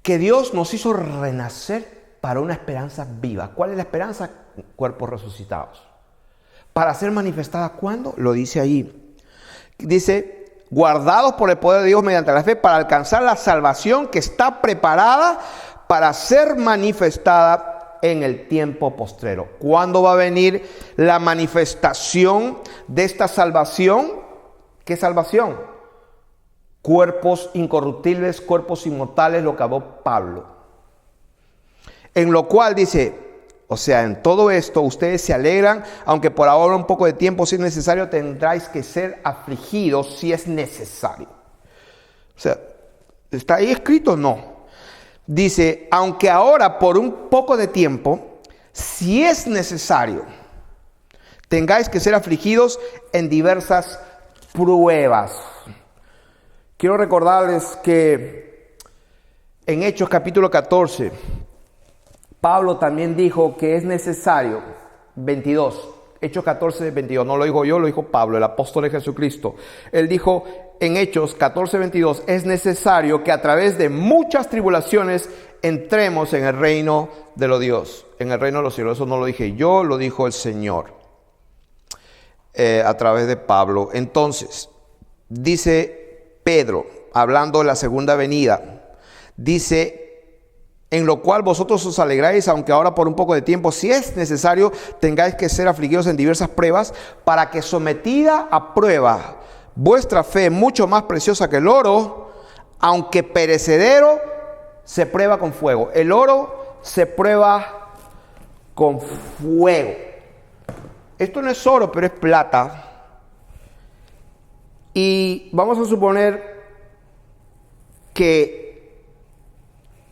Que Dios nos hizo renacer para una esperanza viva. ¿Cuál es la esperanza? Cuerpos resucitados. Para ser manifestada, ¿cuándo? Lo dice ahí. Dice, guardados por el poder de Dios mediante la fe para alcanzar la salvación que está preparada para ser manifestada en el tiempo postrero. ¿Cuándo va a venir la manifestación de esta salvación? ¿Qué salvación? Cuerpos incorruptibles, cuerpos inmortales, lo que habló Pablo. En lo cual dice, o sea, en todo esto ustedes se alegran, aunque por ahora un poco de tiempo, si es necesario, tendráis que ser afligidos si es necesario. O sea, ¿está ahí escrito? No. Dice, aunque ahora por un poco de tiempo, si es necesario, tengáis que ser afligidos en diversas pruebas. Quiero recordarles que en Hechos capítulo 14, Pablo también dijo que es necesario, 22, Hechos 14, 22, no lo digo yo, lo dijo Pablo, el apóstol de Jesucristo. Él dijo en Hechos 14, 22, es necesario que a través de muchas tribulaciones entremos en el reino de los Dios, en el reino de los cielos. Eso no lo dije yo, lo dijo el Señor a través de Pablo. Entonces, dice Pedro, hablando de la segunda venida, dice, en lo cual vosotros os alegráis, aunque ahora por un poco de tiempo, si es necesario, tengáis que ser afligidos en diversas pruebas, para que sometida a prueba vuestra fe, mucho más preciosa que el oro, aunque perecedero, se prueba con fuego. El oro se prueba con fuego. Esto no es oro, pero es plata. Y vamos a suponer que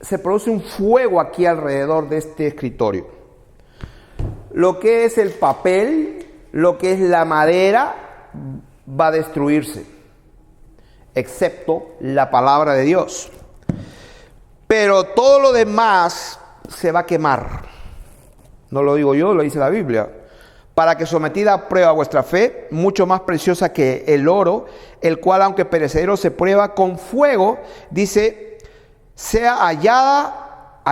se produce un fuego aquí alrededor de este escritorio. Lo que es el papel, lo que es la madera, va a destruirse, excepto la palabra de Dios. Pero todo lo demás se va a quemar. No lo digo yo, lo dice la Biblia. Para que sometida a prueba vuestra fe, mucho más preciosa que el oro, el cual aunque perecedero se prueba con fuego, dice, sea hallada.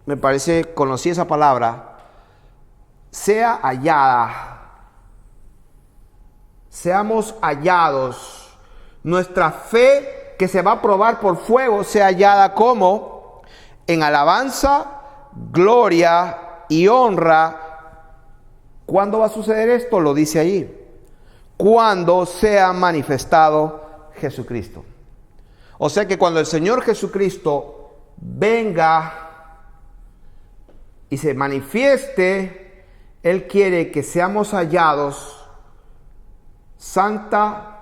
Me parece, conocí esa palabra. Sea hallada. Seamos hallados. Nuestra fe que se va a probar por fuego sea hallada como en alabanza, gloria y honra. ¿Cuándo va a suceder esto? Lo dice allí. Cuando sea manifestado Jesucristo. O sea que cuando el Señor Jesucristo venga y se manifieste, Él quiere que seamos hallados santa,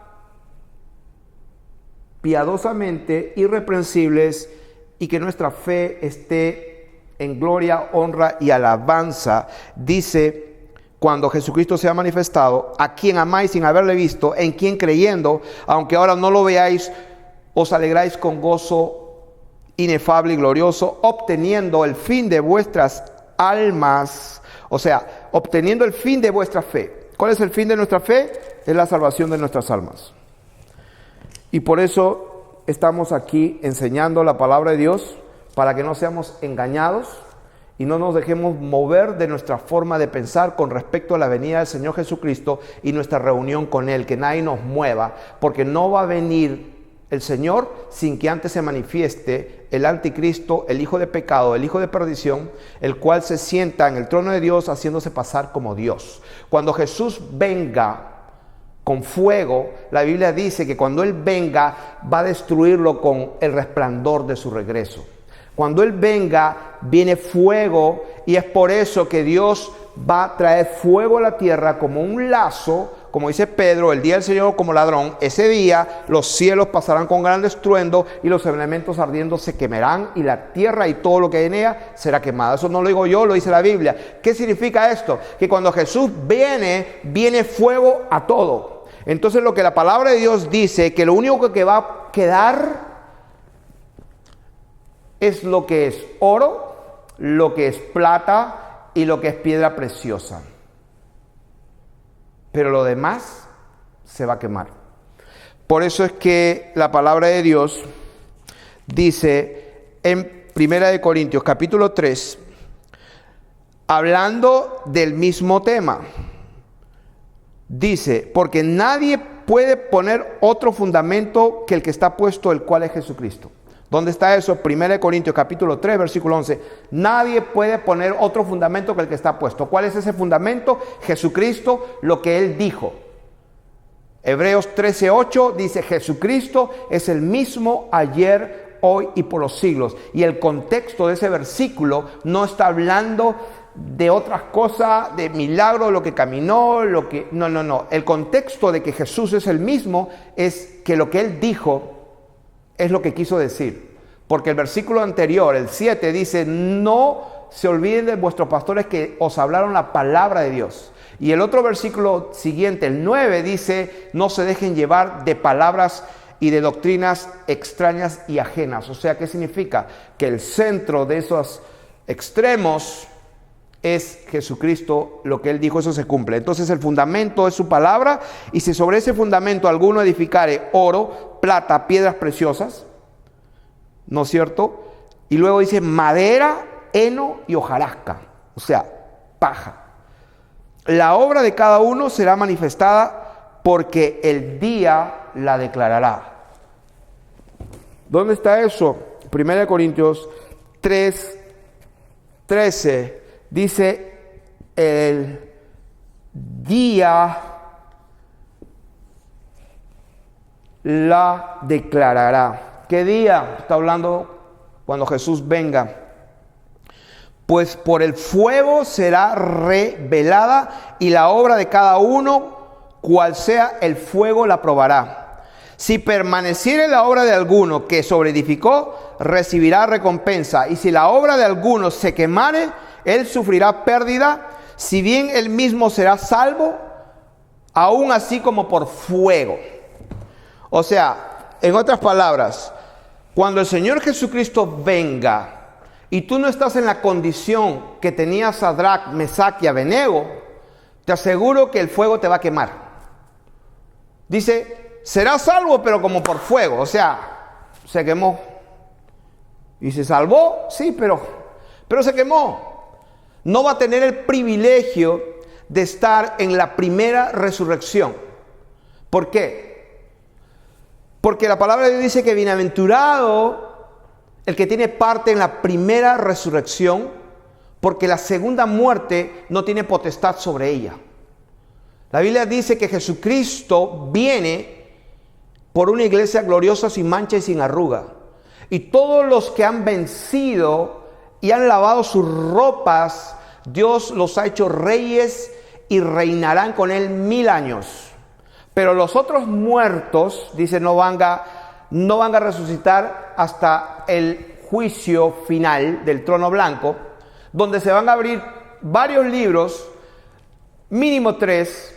piadosamente, irreprensibles, y que nuestra fe esté en gloria, honra y alabanza. Dice, cuando Jesucristo sea manifestado, a quien amáis sin haberle visto, en quien creyendo, aunque ahora no lo veáis, os alegráis con gozo inefable y glorioso, obteniendo el fin de vuestras almas, o sea, obteniendo el fin de vuestra fe. ¿Cuál es el fin de nuestra fe? Es la salvación de nuestras almas. Y por eso estamos aquí enseñando la palabra de Dios, para que no seamos engañados y no nos dejemos mover de nuestra forma de pensar con respecto a la venida del Señor Jesucristo y nuestra reunión con Él. Que nadie nos mueva, porque no va a venir el Señor sin que antes se manifieste el anticristo, el hijo de pecado, el hijo de perdición, el cual se sienta en el trono de Dios haciéndose pasar como Dios. Cuando Jesús venga con fuego, la Biblia dice que cuando Él venga va a destruirlo con el resplandor de su regreso. Cuando Él venga viene fuego, y es por eso que Dios va a traer fuego a la tierra como un lazo. Como dice Pedro, el día del Señor como ladrón. Ese día los cielos pasarán con gran estruendo y los elementos ardiendo se quemarán, y la tierra y todo lo que hay en ella será quemada. Eso no lo digo yo, lo dice la Biblia. ¿Qué significa esto? Que cuando Jesús viene fuego a todo. Entonces lo que la palabra de Dios dice, que lo único que va a quedar es lo que es oro, lo que es plata y lo que es piedra preciosa. Pero lo demás se va a quemar. Por eso es que la palabra de Dios dice en Primera de Corintios, capítulo 3, hablando del mismo tema. Dice, porque nadie puede poner otro fundamento que el que está puesto, el cual es Jesucristo. ¿Dónde está eso? 1 Corintios capítulo 3, versículo 11. Nadie puede poner otro fundamento que el que está puesto. ¿Cuál es ese fundamento? Jesucristo, lo que Él dijo. Hebreos 13:8 dice, Jesucristo es el mismo ayer, hoy y por los siglos. Y el contexto de ese versículo no está hablando de otras cosas, de milagro, lo que caminó, No. El contexto de que Jesús es el mismo es que lo que Él dijo es lo que quiso decir. Porque el versículo anterior, el 7, dice, no se olviden de vuestros pastores que os hablaron la palabra de Dios. Y el otro versículo siguiente, el 9, dice, no se dejen llevar de palabras y de doctrinas extrañas y ajenas. O sea, ¿qué significa? Que el centro de esos extremos es Jesucristo, lo que Él dijo, eso se cumple. Entonces el fundamento es su palabra, y si sobre ese fundamento alguno edificare oro, plata, piedras preciosas, ¿no es cierto? Y luego dice madera, heno y hojarasca, o sea, paja. La obra de cada uno será manifestada porque el día la declarará. ¿Dónde está eso? 1 Corintios 3:13 dice, el día la declarará. ¿Qué día? Está hablando cuando Jesús venga. Pues por el fuego será revelada, y la obra de cada uno, cual sea el fuego, la probará. Si permaneciere la obra de alguno que sobreedificó, recibirá recompensa. Y si la obra de alguno se quemare, él sufrirá pérdida, si bien él mismo será salvo, aún así como por fuego. O sea, en otras palabras, cuando el Señor Jesucristo venga y tú no estás en la condición que tenía Sadrach, Mesach y Abednego, te aseguro que el fuego te va a quemar. Dice, será salvo pero como por fuego, o sea, se quemó. Y se salvó, sí, pero se quemó. No va a tener el privilegio de estar en la primera resurrección. ¿Por qué? Porque la palabra de Dios dice que bienaventurado el que tiene parte en la primera resurrección, porque la segunda muerte no tiene potestad sobre ella. La Biblia dice que Jesucristo viene por una iglesia gloriosa, sin mancha y sin arruga. Y todos los que han vencido y han lavado sus ropas, Dios los ha hecho reyes y reinarán con Él 1000 años. Pero los otros muertos, dice, no van a resucitar hasta el juicio final del trono blanco, donde se van a abrir varios libros, mínimo 3,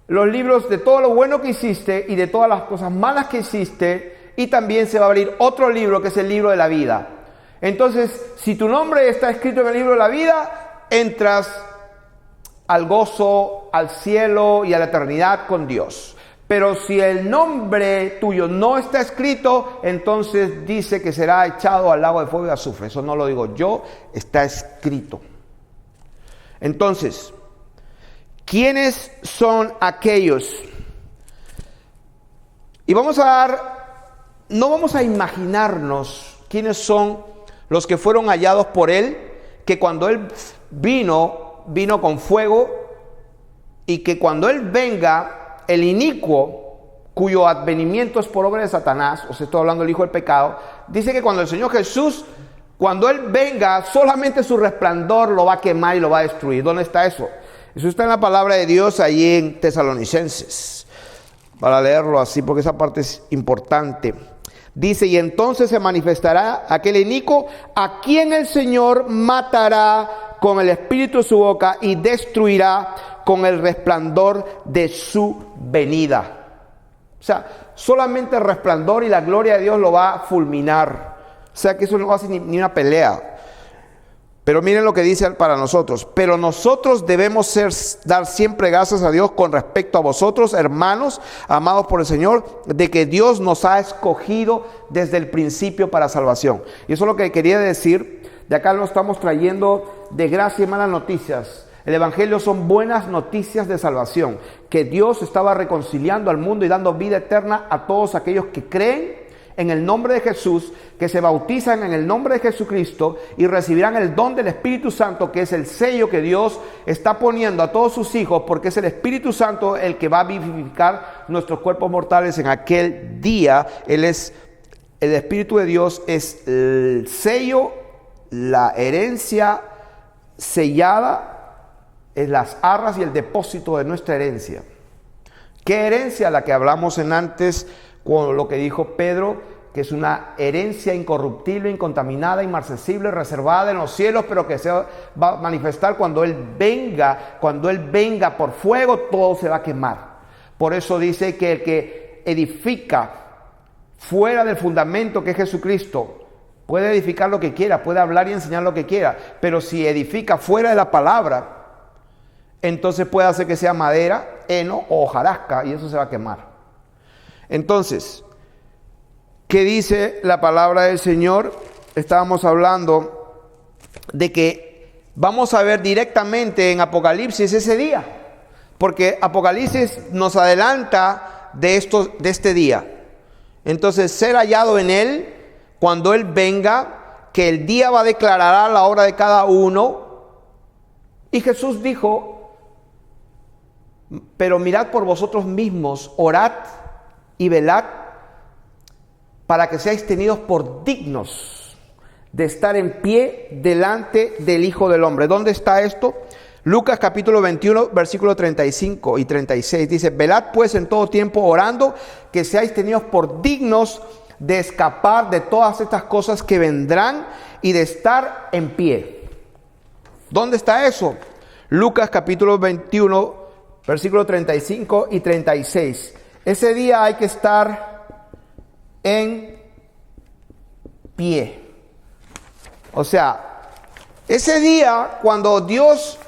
los libros de todo lo bueno que hiciste y de todas las cosas malas que hiciste, y también se va a abrir otro libro que es el libro de la vida. Entonces, si tu nombre está escrito en el libro de la vida, entras al gozo, al cielo y a la eternidad con Dios. Pero si el nombre tuyo no está escrito, entonces dice que será echado al lago de fuego y azufre. Eso no lo digo yo, está escrito. Entonces, ¿quiénes son aquellos? Y no vamos a imaginarnos quiénes son los que fueron hallados por Él, que cuando Él vino con fuego, y que cuando Él venga, el inicuo, cuyo advenimiento es por obra de Satanás, o sea, estoy hablando del hijo del pecado, dice que cuando el Señor Jesús, cuando Él venga, solamente su resplandor lo va a quemar y lo va a destruir. ¿Dónde está eso? Eso está en la palabra de Dios, allí en Tesalonicenses, para leerlo así, porque esa parte es importante. Dice, y entonces se manifestará aquel inicuo a quien el Señor matará con el espíritu de su boca y destruirá con el resplandor de su venida. O sea, solamente el resplandor y la gloria de Dios lo va a fulminar. O sea que eso no va a ser ni una pelea. Pero miren lo que dice para nosotros. Pero nosotros debemos dar siempre gracias a Dios con respecto a vosotros, hermanos, amados por el Señor, de que Dios nos ha escogido desde el principio para salvación. Y eso es lo que quería decir. De acá lo estamos trayendo de gracia y malas noticias. El Evangelio son buenas noticias de salvación. Que Dios estaba reconciliando al mundo y dando vida eterna a todos aquellos que creen en el nombre de Jesús, que se bautizan en el nombre de Jesucristo y recibirán el don del Espíritu Santo, que es el sello que Dios está poniendo a todos sus hijos, porque es el Espíritu Santo el que va a vivificar nuestros cuerpos mortales en aquel día. El Espíritu de Dios es el sello, la herencia sellada, es las arras y el depósito de nuestra herencia. ¿Qué herencia? La que hablamos en antes, con lo que dijo Pedro, que es una herencia incorruptible, incontaminada, inmarcesible, reservada en los cielos, pero que se va a manifestar cuando Él venga. Cuando Él venga por fuego, todo se va a quemar. Por eso dice que el que edifica fuera del fundamento que es Jesucristo, puede edificar lo que quiera, puede hablar y enseñar lo que quiera, pero si edifica fuera de la palabra, entonces puede hacer que sea madera, heno o hojarasca, y eso se va a quemar. Entonces, ¿qué dice la palabra del Señor? Estábamos hablando de que vamos a ver directamente en Apocalipsis ese día, porque Apocalipsis nos adelanta de este día. Entonces, ser hallado en Él cuando Él venga, que el día va a declarar la hora de cada uno. Y Jesús dijo: pero mirad por vosotros mismos, orad y velad, para que seáis tenidos por dignos de estar en pie delante del Hijo del Hombre. ¿Dónde está esto? Lucas capítulo 21, versículo 35 y 36. Dice: velad pues en todo tiempo orando, que seáis tenidos por dignos de escapar de todas estas cosas que vendrán y de estar en pie. ¿Dónde está eso? Lucas capítulo 21, versículo 35 y 36. Ese día hay que estar en pie. O sea, ese día cuando Dios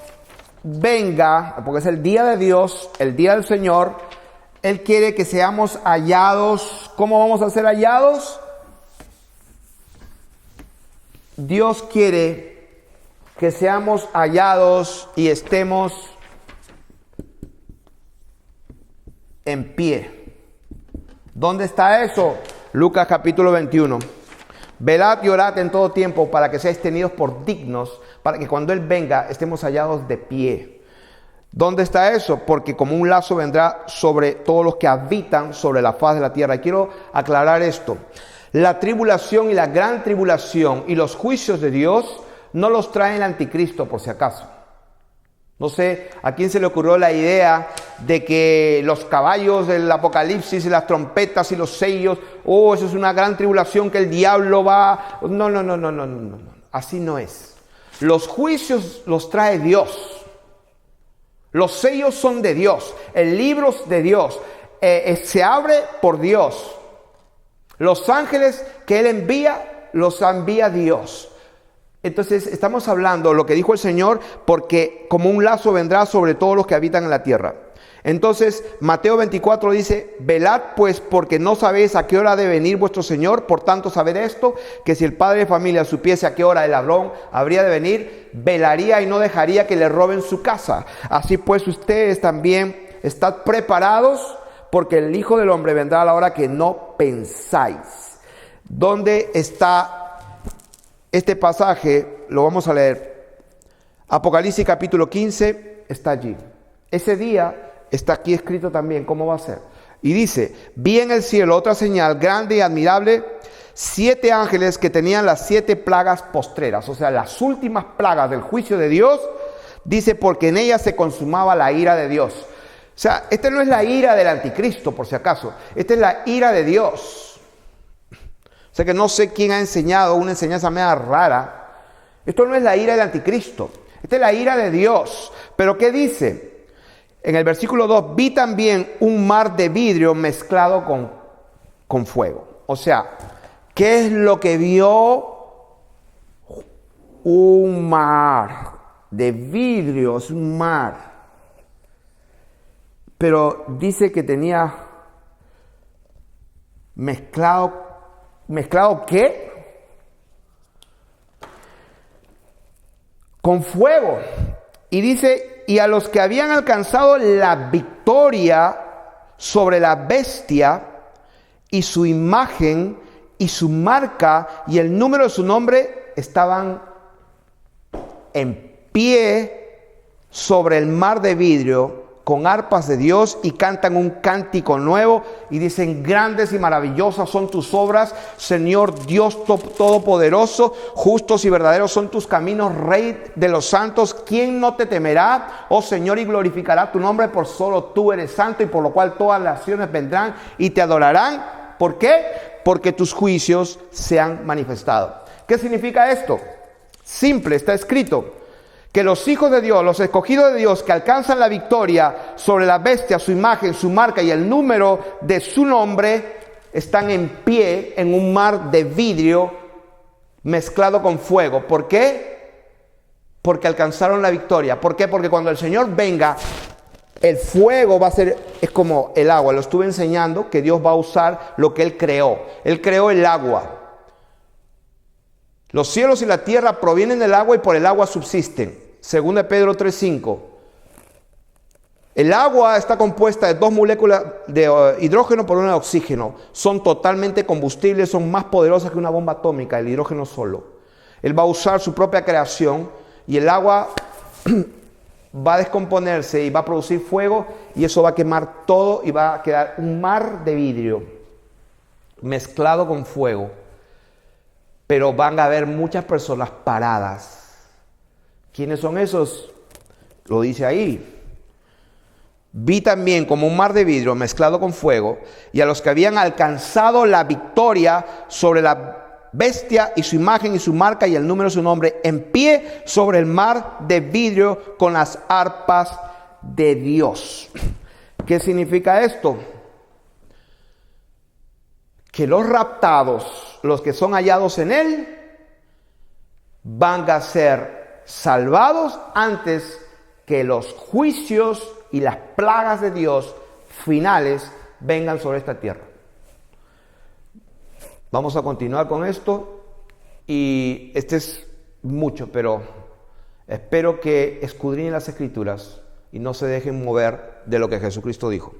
venga, porque es el día de Dios, el día del Señor, Él quiere que seamos hallados. ¿Cómo vamos a ser hallados? Dios quiere que seamos hallados y estemos en pie. ¿Dónde está eso? Lucas capítulo 21. Velad y orad en todo tiempo, para que seáis tenidos por dignos, para que cuando Él venga estemos hallados de pie. ¿Dónde está eso? Porque como un lazo vendrá sobre todos los que habitan sobre la faz de la tierra. Y quiero aclarar esto: la tribulación y la gran tribulación y los juicios de Dios no los trae el anticristo, por si acaso. No sé a quién se le ocurrió la idea de que los caballos del Apocalipsis y las trompetas y los sellos, eso es una gran tribulación que el diablo va. No. Así no es. Los juicios los trae Dios. Los sellos son de Dios. El libro es de Dios. Se abre por Dios. Los ángeles que Él envía, los envía Dios. Entonces estamos hablando lo que dijo el Señor, porque como un lazo vendrá sobre todos los que habitan en la tierra. Entonces Mateo 24 dice: velad pues, porque no sabéis a qué hora ha de venir vuestro Señor. Por tanto, sabed esto, que si el padre de familia supiese a qué hora el ladrón habría de venir, velaría y no dejaría que le roben su casa. Así pues, ustedes también estad preparados, porque el Hijo del Hombre vendrá a la hora que no pensáis. ¿Dónde está este pasaje? Lo vamos a leer. Apocalipsis capítulo 15 está allí. Ese día está aquí escrito también cómo va a ser. Y dice: vi en el cielo otra señal grande y admirable, 7 ángeles que tenían las 7 plagas postreras, o sea, las últimas plagas del juicio de Dios. Dice: porque en ellas se consumaba la ira de Dios. O sea, esta no es la ira del anticristo, por si acaso. Esta es la ira de Dios. O sea que no sé quién ha enseñado una enseñanza media rara. Esto no es la ira del anticristo. Esta es la ira de Dios. ¿Pero qué dice? En el versículo 2, vi también un mar de vidrio mezclado con fuego. O sea, ¿qué es lo que vio un mar de vidrio, es un mar. Pero dice que tenía mezclado ¿qué? Con fuego. Y dice, y a los que habían alcanzado la victoria sobre la bestia y su imagen y su marca y el número de su nombre, estaban en pie sobre el mar de vidrio con arpas de Dios y cantan un cántico nuevo y dicen: grandes y maravillosas son tus obras, Señor Dios todopoderoso, justos y verdaderos son tus caminos, Rey de los santos. ¿Quién no te temerá, oh Señor, y glorificará tu nombre? Por solo tú eres santo, y por lo cual todas las naciones vendrán y te adorarán. ¿Por qué? Porque tus juicios se han manifestado. ¿Qué significa esto? Simple, está escrito que los hijos de Dios, los escogidos de Dios, que alcanzan la victoria sobre la bestia, su imagen, su marca y el número de su nombre, están en pie en un mar de vidrio mezclado con fuego. ¿Por qué? Porque alcanzaron la victoria. ¿Por qué? Porque cuando el Señor venga, el fuego va a ser, es como el agua. Lo estuve enseñando que Dios va a usar lo que Él creó. Él creó el agua. Los cielos y la tierra provienen del agua y por el agua subsisten. Según de Pedro 3:5. El agua está compuesta de 2 moléculas de hidrógeno por una de oxígeno. Son totalmente combustibles, son más poderosas que una bomba atómica, el hidrógeno solo. Él va a usar su propia creación y el agua va a descomponerse y va a producir fuego, y eso va a quemar todo y va a quedar un mar de vidrio mezclado con fuego. Pero van a haber muchas personas paradas. ¿Quiénes son esos? Lo dice ahí. Vi también como un mar de vidrio mezclado con fuego, y a los que habían alcanzado la victoria sobre la bestia y su imagen y su marca y el número de su nombre, en pie sobre el mar de vidrio con las arpas de Dios. ¿Qué significa esto? Que los raptados, los que son hallados en Él, van a ser salvados antes que los juicios y las plagas de Dios finales vengan sobre esta tierra. Vamos a continuar con esto, y este es mucho, pero espero que escudriñen las Escrituras y no se dejen mover de lo que Jesucristo dijo.